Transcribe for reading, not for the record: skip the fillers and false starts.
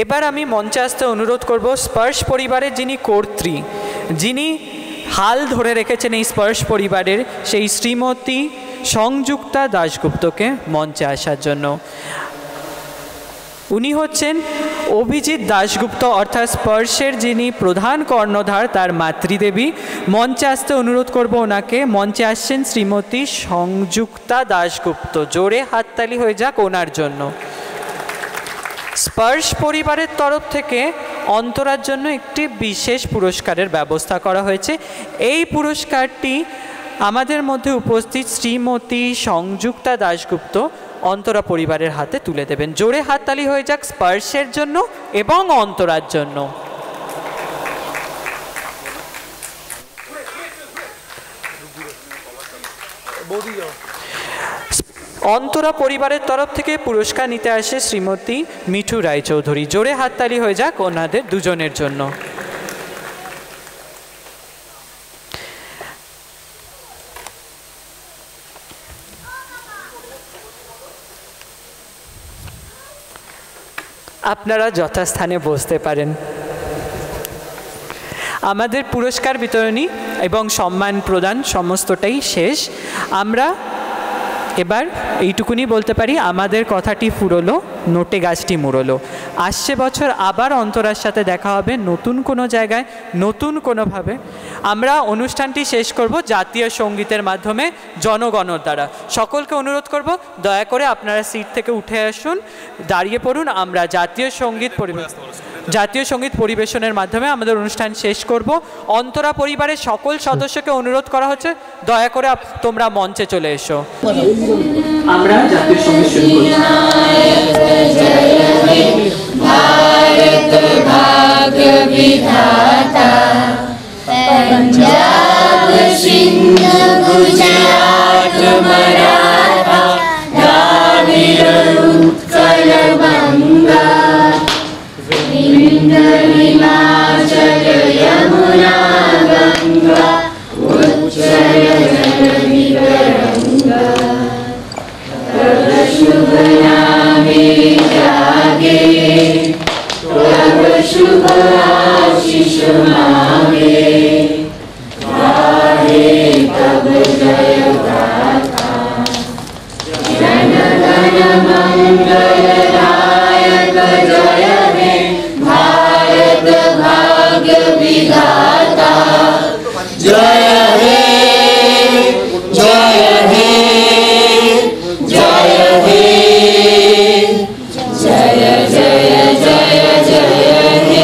এবার আমি মঞ্চে আসতে অনুরোধ করব স্পর্শ পরিবারের যিনি কর্ত্রী, যিনি হাল ধরে রেখেছেন এই স্পর্শ পরিবারের, সেই শ্রীমতী সংযুক্তা দাশগুপ্তকে মঞ্চে আসার জন্য। উনি হচ্ছেন অভিজিৎ দাশগুপ্ত অর্থাৎ স্পর্শের যিনি প্রধান কর্ণধার, তার মাতৃদেবী। মঞ্চে আসতে অনুরোধ করব ওনাকে। মঞ্চে আসছেন শ্রীমতী সংযুক্তা দাশগুপ্ত। জোরে হাততালি হয়ে যাক ওনার জন্য। স্পর্শ পরিবারের তরফ থেকে অন্তরার জন্য একটি বিশেষ পুরস্কারের ব্যবস্থা করা হয়েছে। এই পুরস্কারটি আমাদের মধ্যে উপস্থিত শ্রীমতী সংযুক্তা দাশগুপ্ত অন্তরা পরিবারের হাতে তুলে দেবেন। জোরে হাততালি হয়ে যাক স্পর্শের জন্য এবং অন্তরার জন্য। অন্তরা পরিবারের তরফ থেকে পুরস্কার নিতে আসে শ্রীমতী মিঠু রায়চৌধুরী। জোরে হাততালি হয়ে যাক ওনাদের দুজনের জন্য। আপনারা যথাস্থানে বসতে পারেন। আমাদের পুরস্কার বিতরণী এবং সম্মান প্রদান সমস্তটাই শেষ। আমরা এবার এইটুকুনি বলতে পারি, আমাদের কথাটি ফুরলো, নোটে গাছটি মুড়লো। আসছে বছর আবার অন্তরার সাথে দেখা হবে নতুন কোনো জায়গায়, নতুন কোনোভাবে। আমরা অনুষ্ঠানটি শেষ করব জাতীয় সঙ্গীতের মাধ্যমে, জনগণের দ্বারা। সকলকে অনুরোধ করব দয়া করে আপনারা সিট থেকে উঠে আসুন, দাঁড়িয়ে পড়ুন। আমরা জাতীয় সঙ্গীত পরিবেশনের মাধ্যমে আমাদের অনুষ্ঠান শেষ করব। অন্তরা পরিবারের সকল সদস্যকে অনুরোধ করা হচ্ছে দয়া করে তোমরা মঞ্চে চলে এসো। আমরা জাতীয় সঙ্গীত শুরু করছি। ভারত ভাগ্য বিধাতা, पंजाब सिंध गुजरात मराठा द्राविड़ उत्कल बंगा विंध्य हिमाचल यमुना गंगा उच्चल जलधि गंगा तब शुभ नामे जागे तब शुभ आशीष मांगे तब जय गाथा जन गण मंगल दायक जय हे भारत भाग्य विधाता जय हे जय हे जय हे जय जय जय जय हे।